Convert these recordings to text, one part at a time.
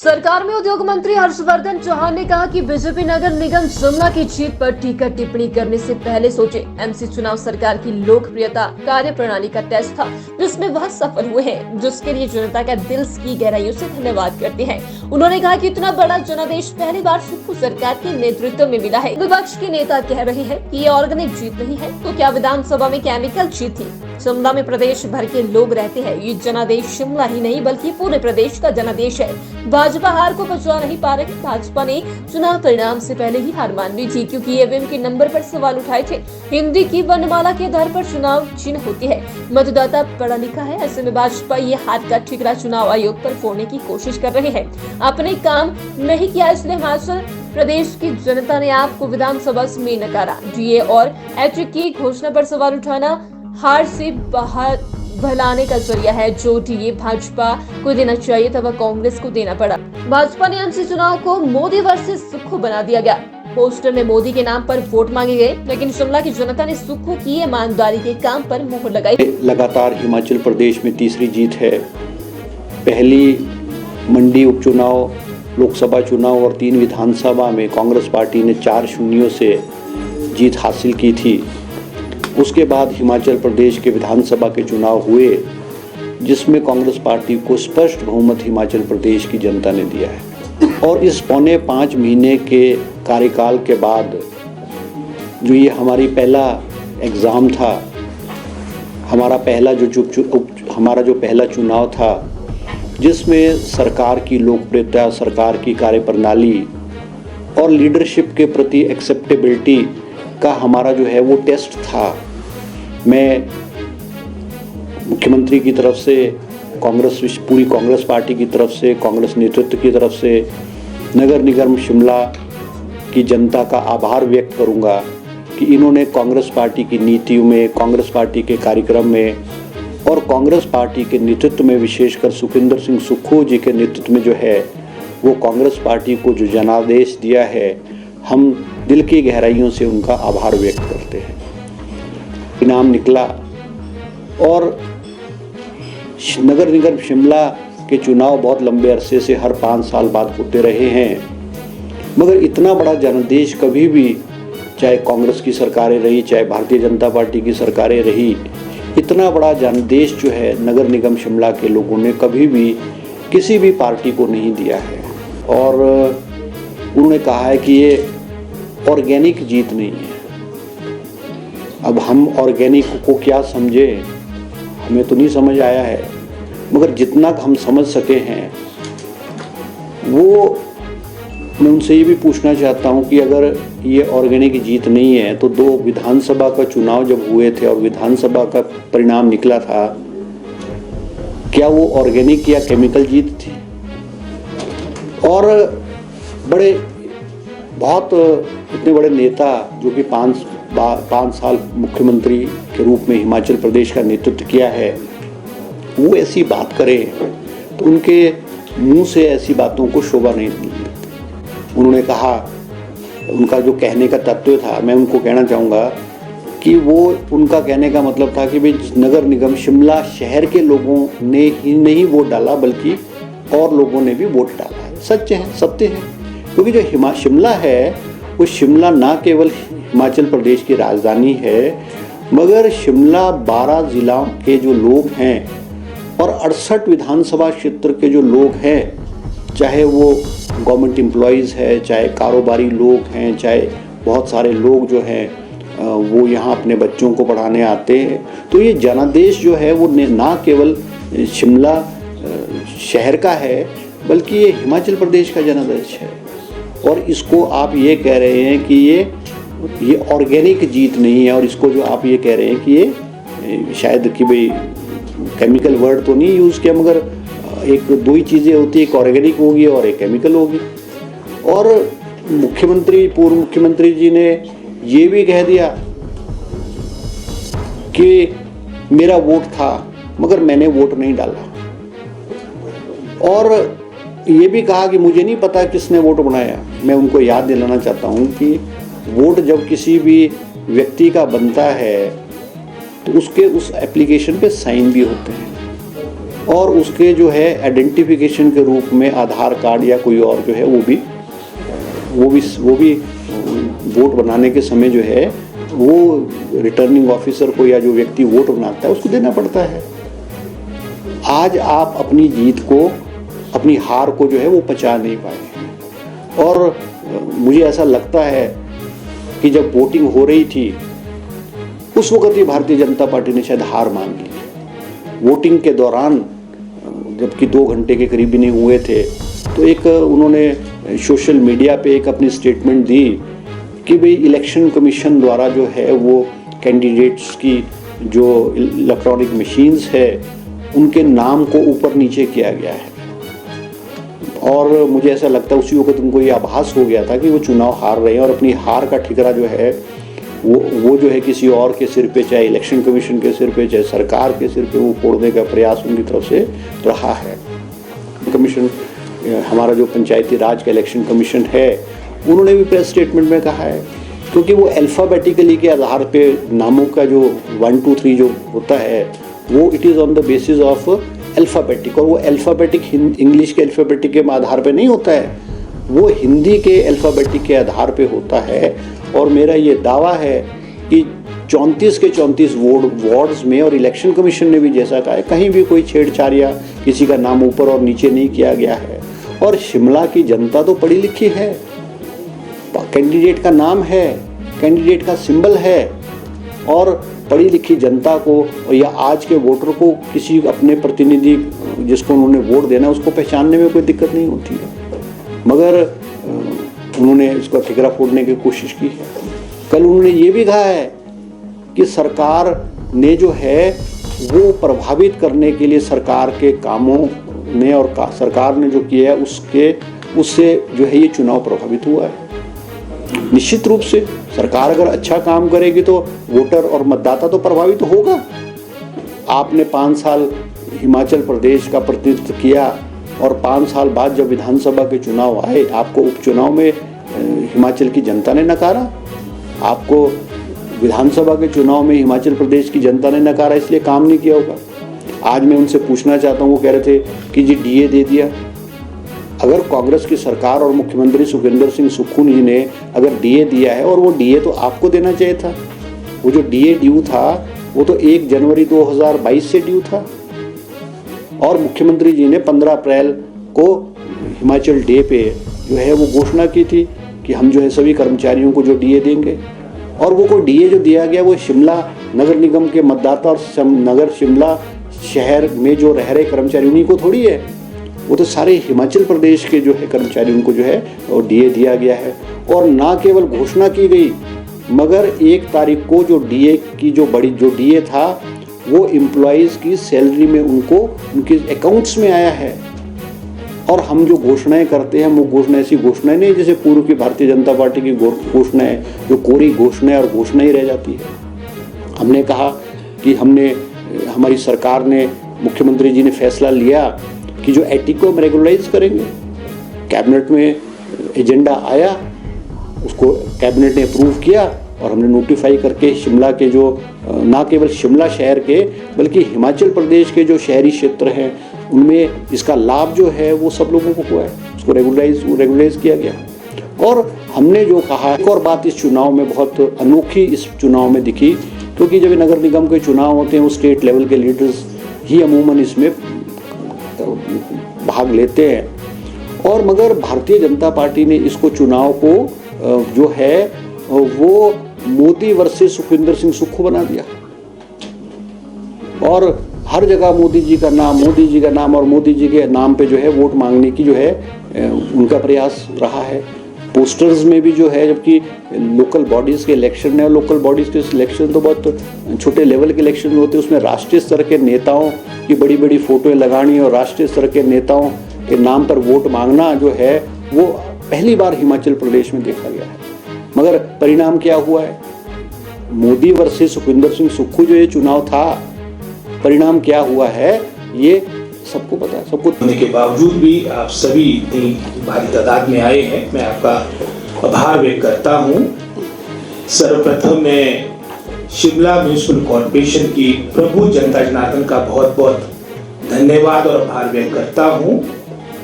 सरकार में उद्योग मंत्री हर्षवर्धन चौहान ने कहा कि बीजेपी नगर निगम शिमला की जीत पर टीका टिप्पणी करने से पहले सोचे। एमसी चुनाव सरकार की लोकप्रियता कार्यप्रणाली का टेस्ट था जिसमें वह सफल हुए हैं, जिसके लिए जनता का दिल की गहराइयों से धन्यवाद करते हैं। उन्होंने कहा कि इतना बड़ा जनादेश पहली बार सुक्खू सरकार के नेतृत्व में मिला है। विपक्ष के नेता कह रहे हैं कि ये ऑर्गेनिक जीत नहीं है तो क्या विधानसभा में केमिकल जीत थी। शिमला में प्रदेश भर के लोग रहते हैं। ये जनादेश शिमला ही नहीं बल्कि पूरे प्रदेश का जनादेश है। भाजपा हार को पचा नहीं पा रही। भाजपा ने चुनाव परिणाम से पहले ही हार मान ली थी क्योंकि ईवीएम के नंबर पर सवाल उठाए थे। हिंदी की वर्णमाला के आधार पर चुनाव चिन्ह होती है। मतदाता पढ़ा लिखा है, ऐसे में भाजपा ये हार का ठिकरा चुनाव आयोग पर फोड़ने की कोशिश कर रहे हैं। आपने काम नहीं किया इसलिए हिमाचल प्रदेश की जनता ने आपको विधानसभा में नकारा। डीए और हैट्रिक की घोषणा पर सवाल उठाना हार से बाहर भलाने का जरिया है। जो डीए भाजपा को देना चाहिए था वह कांग्रेस को देना पड़ा। भाजपा ने एमसी चुनाव को मोदी वर्सेस सुक्खू बना दिया गया। पोस्टर में मोदी के नाम पर वोट मांगे गए, लेकिन शिमला की जनता ने सुक्खू की ईमानदारी के काम पर मुहर लगाई। लगातार हिमाचल प्रदेश में तीसरी जीत है। पहली मंडी उपचुनाव, लोकसभा चुनाव और 3 विधानसभा में कांग्रेस पार्टी ने 4-0 से जीत हासिल की थी। उसके बाद हिमाचल प्रदेश के विधानसभा के चुनाव हुए जिसमें कांग्रेस पार्टी को स्पष्ट बहुमत हिमाचल प्रदेश की जनता ने दिया है। और इस 5.25 महीने के कार्यकाल के बाद जो ये हमारी पहला एग्ज़ाम था, हमारा जो पहला चुनाव था जिसमें सरकार की लोकप्रियता, सरकार की कार्यप्रणाली और लीडरशिप के प्रति एक्सेप्टेबिलिटी का हमारा जो है वो टेस्ट था। मैं मुख्यमंत्री की तरफ से, पूरी कांग्रेस पार्टी की तरफ से, कांग्रेस नेतृत्व की तरफ से नगर निगम शिमला की जनता का आभार व्यक्त करूंगा कि इन्होंने कांग्रेस पार्टी की नीतियों में, कांग्रेस पार्टी के कार्यक्रम में और कांग्रेस पार्टी के नेतृत्व में, विशेषकर सुखविंदर सिंह सुक्खू जी के नेतृत्व में जो है वो कांग्रेस पार्टी को जो जनादेश दिया है, हम दिल की गहराइयों से उनका आभार व्यक्त करते हैं। इनाम निकला और नगर निगम शिमला के चुनाव बहुत लंबे अरसे से हर 5 साल बाद होते रहे हैं, मगर इतना बड़ा जनादेश कभी भी, चाहे कांग्रेस की सरकारें रही, चाहे भारतीय जनता पार्टी की सरकारें रही, इतना बड़ा जनादेश जो है नगर निगम शिमला के लोगों ने कभी भी किसी भी पार्टी को नहीं दिया है। और उन्होंने कहा है कि ये ऑर्गेनिक जीत नहीं है। अब हम ऑर्गेनिक को क्या समझे, हमें तो नहीं समझ आया है, मगर जितना हम समझ सके हैं वो मैं उनसे ये भी पूछना चाहता हूँ कि अगर ये ऑर्गेनिक जीत नहीं है तो 2 विधानसभा का चुनाव जब हुए थे और विधानसभा का परिणाम निकला था, क्या वो ऑर्गेनिक या केमिकल जीत थी? और बहुत इतने बड़े नेता जो कि 5 साल मुख्यमंत्री के रूप में हिमाचल प्रदेश का नेतृत्व किया है, वो ऐसी बात करें तो उनके मुंह से ऐसी बातों को शोभा नहीं मिलती। उन्होंने कहा, उनका जो कहने का तत्व था, मैं उनको कहना चाहूँगा कि वो, उनका कहने का मतलब था कि भाई नगर निगम शिमला शहर के लोगों ने ही नहीं वोट डाला बल्कि और लोगों ने भी वोट डाला है। सच है, सत्य है, क्योंकि जो शिमला है वो शिमला ना केवल हिमाचल प्रदेश की राजधानी है मगर शिमला 12 जिला के जो लोग हैं और 68 विधानसभा क्षेत्र के जो लोग हैं, चाहे वो गवर्नमेंट एम्प्लॉयज़ है, चाहे कारोबारी लोग हैं, चाहे बहुत सारे लोग जो हैं वो यहाँ अपने बच्चों को पढ़ाने आते हैं, तो ये जनादेश जो है वो ना केवल शिमला शहर का है बल्कि ये हिमाचल प्रदेश का जनादेश है। और इसको आप ये कह रहे हैं कि ये ऑर्गेनिक जीत नहीं है, और इसको जो आप ये कह रहे हैं कि ये शायद कि भाई केमिकल वर्ड तो नहीं यूज़ किया, मगर एक 2 ही चीज़ें होती है, एक ऑर्गेनिक होगी और एक केमिकल होगी। और पूर्व मुख्यमंत्री जी ने ये भी कह दिया कि मेरा वोट था मगर मैंने वोट नहीं डाला, और ये भी कहा कि मुझे नहीं पता किसने वोट बनाया। मैं उनको याद दिलाना चाहता हूँ कि वोट जब किसी भी व्यक्ति का बनता है तो उसके उस एप्लीकेशन पे साइन भी होते हैं। और उसके जो है आइडेंटिफिकेशन के रूप में आधार कार्ड या कोई और जो है वो भी वोट बनाने के समय जो है वो रिटर्निंग ऑफिसर को या जो व्यक्ति वोट बनाता है उसको देना पड़ता है। आज आप अपनी जीत को, अपनी हार को जो है वो पचा नहीं पाए। और मुझे ऐसा लगता है कि जब वोटिंग हो रही थी उस वक्त ही भारतीय जनता पार्टी ने शायद हार मान ली। वोटिंग के दौरान जबकि 2 घंटे के करीब नहीं हुए थे तो एक उन्होंने सोशल मीडिया पे एक अपनी स्टेटमेंट दी कि भाई इलेक्शन कमीशन द्वारा जो है वो कैंडिडेट्स की जो इलेक्ट्रॉनिक मशीन्स है उनके नाम को ऊपर नीचे किया गया है। और मुझे ऐसा लगता है उसी वक्त उनको ये आभास हो गया था कि वो चुनाव हार रहे हैं और अपनी हार का ठिकरा जो है वो जो है किसी और के सिर पे, चाहे इलेक्शन कमीशन के सिर पे, चाहे सरकार के सिर पे वो फोड़ने का प्रयास उनकी तरफ से रहा है। कमीशन, हमारा जो पंचायती राज का इलेक्शन कमीशन है, उन्होंने भी प्रेस स्टेटमेंट में कहा है क्योंकि वो अल्फ़ाबेटिकली के आधार पे नामों का जो 1 2 3 जो होता है वो it is on the basis of alphabetic, और वो अल्फ़ाबेटिक इंग्लिश के अल्फ़ाबेटिक के आधार पे नहीं होता है, वो हिंदी के अल्फ़ाबेटिक के आधार पे होता है। और मेरा ये दावा है कि 34 के 34 वार्ड्स में, और इलेक्शन कमीशन ने भी जैसा कहा है, कहीं भी कोई छेड़छाड़ या किसी का नाम ऊपर और नीचे नहीं किया गया है। और शिमला की जनता तो पढ़ी लिखी है, कैंडिडेट का नाम है, कैंडिडेट का सिंबल है, और पढ़ी लिखी जनता को या आज के वोटर को किसी अपने प्रतिनिधि जिसको उन्होंने वोट देना उसको पहचानने में कोई दिक्कत नहीं होती है। मगर उन्होंने इसको ठिकरा फोड़ने की कोशिश की है। कल उन्होंने ये भी कहा है कि सरकार ने जो है वो प्रभावित करने के लिए सरकार के कामों ने और सरकार ने जो किया है उससे जो है ये चुनाव प्रभावित हुआ है। निश्चित रूप से सरकार अगर अच्छा काम करेगी तो वोटर और मतदाता तो प्रभावित होगा। आपने 5 साल हिमाचल प्रदेश का प्रतिनिधित्व किया और 5 साल बाद जब विधानसभा के चुनाव आए आपको उपचुनाव में हिमाचल की जनता ने नकारा। आपको विधानसभा के चुनाव में हिमाचल प्रदेश की जनता ने नकारा, इसलिए काम नहीं किया होगा। आज मैं उनसे पूछना चाहता हूँ, वो कह रहे थे कि जी डीए दे दिया। अगर कांग्रेस की सरकार और मुख्यमंत्री सुखविंदर सिंह सुक्खू जी ने अगर डीए दिया है, और वो डीए तो आपको देना चाहिए था, वो जो डीए ड्यू था वो तो 1 जनवरी 2022 से ड्यू था, और मुख्यमंत्री जी ने 15 अप्रैल को हिमाचल डे पे जो है वो घोषणा की थी कि हम जो है सभी कर्मचारियों को जो डीए देंगे। और वो कोई डीए जो दिया गया वो शिमला नगर निगम के मतदाता और शिमला शहर में जो रह रहे कर्मचारी उन्हीं को थोड़ी है, वो तो सारे हिमाचल प्रदेश के जो है कर्मचारी उनको जो है वो डीए दिया गया है। और ना केवल घोषणा की गई मगर 1 तारीख को जो डीए की जो डीए था वो एम्प्लॉइज़ की सैलरी में उनको उनके अकाउंट्स में आया है। और हम जो घोषणाएं करते हैं वो घोषणा ऐसी घोषणाएं नहीं जैसे पूर्व की भारतीय जनता पार्टी की घोषणाएं जो कोरी घोषणाएं और घोषणा ही रह जाती है। हमने कहा कि हमारी सरकार ने, मुख्यमंत्री जी ने फैसला लिया कि जो एटी को हम रेगुलराइज करेंगे। कैबिनेट में एजेंडा आया, उसको कैबिनेट ने अप्रूव किया और हमने नोटिफाई करके शिमला के जो ना केवल शिमला शहर के बल्कि हिमाचल प्रदेश के जो शहरी क्षेत्र हैं उनमें इसका लाभ जो है वो सब लोगों को हुआ है, उसको रेगुलराइज किया गया। और हमने जो कहा, एक और बात इस चुनाव में बहुत अनोखी इस चुनाव में दिखी, क्योंकि जब नगर निगम के चुनाव होते हैं वो स्टेट लेवल के लीडर्स ही अमूमन इसमें भाग लेते हैं। और मगर भारतीय जनता पार्टी ने इसको चुनाव को जो है वो मोदी वर्सेस सुखविंदर सिंह सुक्खू बना दिया, और हर जगह मोदी जी का नाम और मोदी जी के नाम पे जो है वोट मांगने की जो है उनका प्रयास रहा है। पोस्टर्स में भी जो है, जबकि लोकल बॉडीज़ के इलेक्शन है और लोकल बॉडीज़ के इलेक्शन तो बहुत छोटे लेवल के इलेक्शन होते हैं, उसमें राष्ट्रीय स्तर के नेताओं की बड़ी बड़ी फोटोएं लगानी और राष्ट्रीय स्तर के नेताओं के नाम पर वोट मांगना जो है वो पहली बार हिमाचल प्रदेश में देखा गया है। मगर परिणाम क्या हुआ है? मोदी वर्सेस सुखविंदर सिंह सुक्खू जो ये चुनाव था, परिणाम क्या हुआ है ये सबको पता है, सबको। होने के बावजूद भी आप सभी इतनी भारी तादाद में आए हैं, मैं आपका आभार व्यक्त करता हूं। सर्वप्रथम मैं शिमला म्यूनिसिपल कॉर्पोरेशन की प्रभु जनता जनार्दन का बहुत बहुत धन्यवाद और आभार व्यक्त करता हूं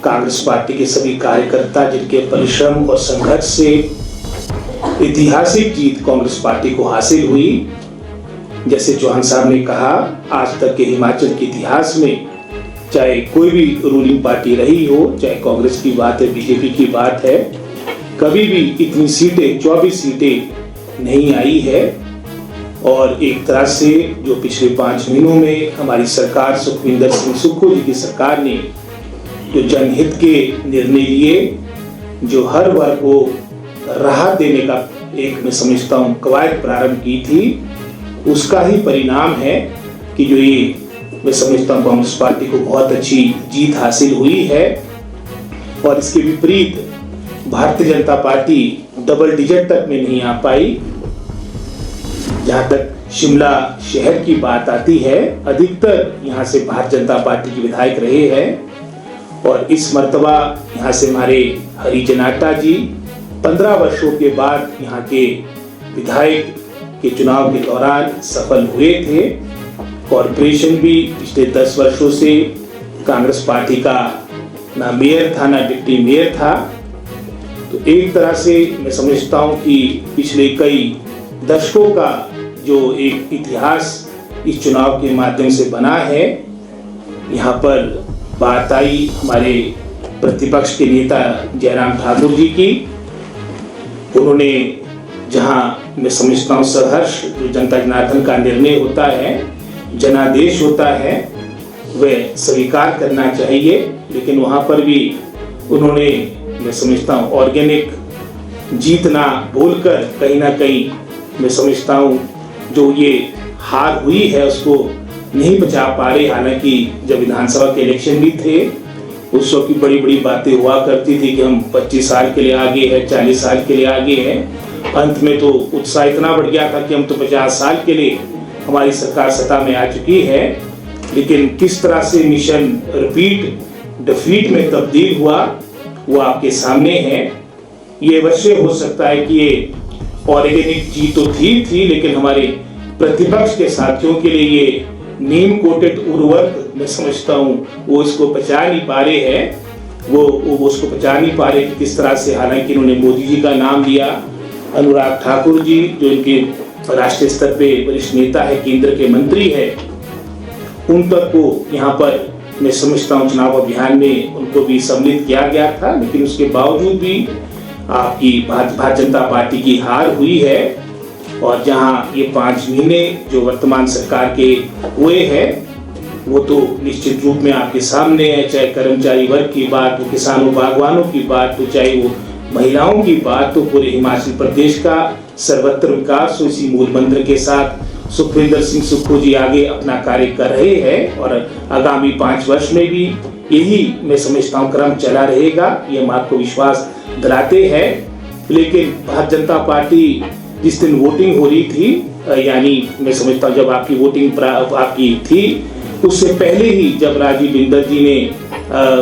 कांग्रेस पार्टी के सभी कार्यकर्ता जिनके परिश्रम और संघर्ष से ऐतिहासिक जीत कांग्रेस पार्टी को हासिल हुई। जैसे चौहान साहब ने कहा, आज तक के हिमाचल के इतिहास में चाहे कोई भी रूलिंग पार्टी रही हो, चाहे कांग्रेस की बात है, बीजेपी की बात है, कभी भी इतनी सीटें 24 सीटें नहीं आई है। और एक तरह से जो पिछले 5 महीनों में हमारी सरकार, सुखविंदर सिंह सुक्खू जी की सरकार ने जो जनहित के निर्णय लिए, जो हर वर्ग को राहत देने का एक मैं समझता हूँ कवायद प्रारंभ की थी, उसका ही परिणाम है कि जो ये मैं समझता हूँ कांग्रेस पार्टी को बहुत अच्छी जीत हासिल हुई है। और इसके विपरीत Bharatiya Janata party double digit तक में नहीं आ पाई। जहां तक शिमला शहर की बात आती है, अधिकतर यहाँ से भारतीय जनता पार्टी के विधायक रहे हैं और इस मर्तबा यहाँ से हमारे हरी जनाटा जी 15 वर्षों के बाद यहाँ के विधायक के चुनाव के दौरान सफल हुए थे। कॉर्पोरेशन भी पिछले 10 वर्षों से कांग्रेस पार्टी का ना मेयर था ना डिप्टी मेयर था। तो एक तरह से मैं समझता हूँ कि पिछले कई दशकों का जो एक इतिहास इस चुनाव के माध्यम से बना है। यहाँ पर बात आई हमारे प्रतिपक्ष के नेता जयराम ठाकुर जी की। उन्होंने जहाँ मैं समझता हूँ सहर्ष जो जनता जनार्दन का निर्णय होता है, जनादेश होता है, वह स्वीकार करना चाहिए। लेकिन वहाँ पर भी उन्होंने मैं समझता हूँ ऑर्गेनिक जीतना बोलकर कहीं ना कहीं मैं समझता हूँ जो ये हार हुई है उसको नहीं बचा पा रहे। हालांकि जब विधानसभा के इलेक्शन भी थे उस वक्त की बड़ी बड़ी बातें हुआ करती थी कि हम 25 साल के लिए आगे हैं, 40 साल के लिए आगे हैं। अंत में तो उत्साह इतना बढ़ गया था कि हम तो 50 साल के लिए हमारी सरकार सत्ता में आ चुकी है। लेकिन किस तरह से मिशन रिपीट डिफीट में तब्दील हुआ वो आपके सामने है। ये अवश्य हो सकता है कि ये ऑर्गेनिक जीत तो थी लेकिन हमारे प्रतिपक्ष के साथियों के लिए ये नीम कोटेड उर्वरक मैं समझता हूँ वो इसको पचा नहीं पा रहे हैं। वो उसको पचा नहीं पा रहे कि किस तरह से, हालांकि इन्होंने मोदी जी का नाम लिया, अनुराग ठाकुर जी जो इनके राष्ट्रीय स्तर पे वरिष्ठ नेता है, केंद्र के मंत्री है, उन तक को यहाँ पर मैं समझता हूँ चुनाव अभियान में उनको भी सम्मिलित किया गया था। लेकिन उसके बावजूद भी आपकी भारतीय जनता पार्टी की हार हुई है। और जहाँ ये 5 महीने जो वर्तमान सरकार के हुए हैं वो तो निश्चित रूप में आपके सामने है। चाहे कर्मचारी वर्ग की बात हो, किसानों बागवानों की बात हो, चाहे वो महिलाओं की बात हो, पूरे हिमाचल प्रदेश का सर्वत्र विकास हो, इसी मूल मंत्र के साथ सुखविंदर सिंह सुक्खू जी आगे अपना कार्य कर रहे हैं। और आगामी 5 वर्ष में भी यही मैं समझता हूँ क्रम चला रहेगा, ये हम आपको विश्वास दिलाते हैं। लेकिन भारतीय जनता पार्टी जिस दिन वोटिंग हो रही थी, यानी मैं समझता हूँ जब आपकी वोटिंग आपकी थी, उससे पहले ही जब राजीव बिंदर जी ने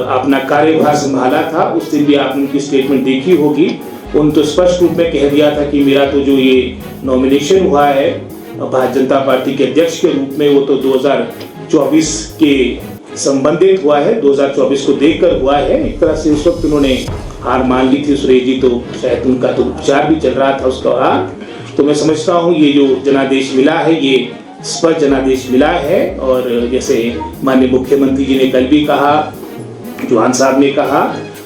अपना कार्यभार संभाला था, उस दिन भी आपने उनकी स्टेटमेंट देखी होगी। उन्होंने तो स्पष्ट रूप में कह दिया था कि मेरा तो जो ये नॉमिनेशन हुआ है भारतीय जनता पार्टी के अध्यक्ष के रूप में, वो तो 2024 के संबंधित हुआ है, 2024 को देखकर हुआ है। एक तरह से उस वक्त उन्होंने हार मान ली थी। सुरेश जी तो शायद उनका तो उपचार भी चल रहा था उस दौरान। तो मैं समझता हूँ ये जो जनादेश मिला है ये स्पष्ट जनादेश मिला है। और जैसे माननीय मुख्यमंत्री जी ने कल भी कहा, चौहान साहब ने कहा,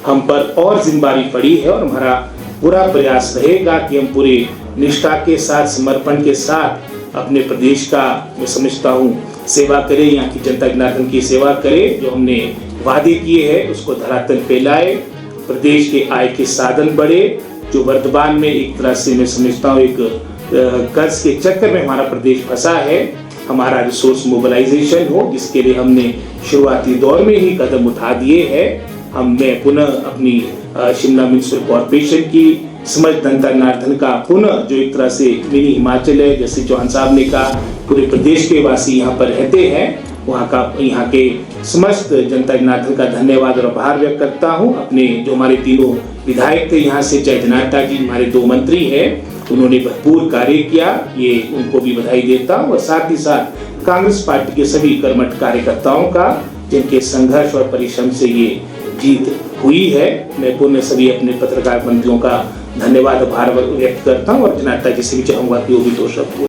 हम पर और जिम्मेदारी पड़ी है और हमारा पूरा प्रयास रहेगा कि हम पूरे निष्ठा के साथ, समर्पण के साथ अपने प्रदेश का मैं समझता हूँ सेवा करें, यहाँ की जनता जनार्दन की सेवा करें। जो हमने वादे किए हैं उसको धरातल पे लाए, प्रदेश के आय के साधन बढ़े। जो वर्तमान में एक तरह से मैं समझता हूँ एक कर्ज के चक्कर में हमारा प्रदेश फंसा है, हमारा रिसोर्स मोबिलाइजेशन हो, जिसके लिए हमने शुरुआती दौर में ही कदम उठा दिए हैं। हमने पुनः अपनी शिमला म्युनिसिपल कॉर्पोरेशन की समझ जनता जनार्दन का पुनः जो एक तरह से मिनी हिमाचल है, जैसे चौहान साहब ने कहा, पूरे प्रदेश के वासी यहाँ पर रहते हैं, वहाँ का यहाँ के समस्त जनता जनार्दन का धन्यवाद और आभार व्यक्त करता हूँ। अपने जो हमारे तीनों विधायक थे यहाँ से, जय जनाटा जी हमारे 2 मंत्री हैं, उन्होंने भरपूर कार्य किया, ये उनको भी बधाई देता हूँ। और साथ ही साथ कांग्रेस पार्टी के सभी कर्मठ कार्यकर्ताओं का जिनके संघर्ष और परिश्रम से ये जीत हुई है। मैं पुनः सभी अपने पत्रकार बंधुओं का धन्यवाद आभार व्यक्त करता हूँ और जनता जी से भी चाहूंगा कि वो भी 2 शब्द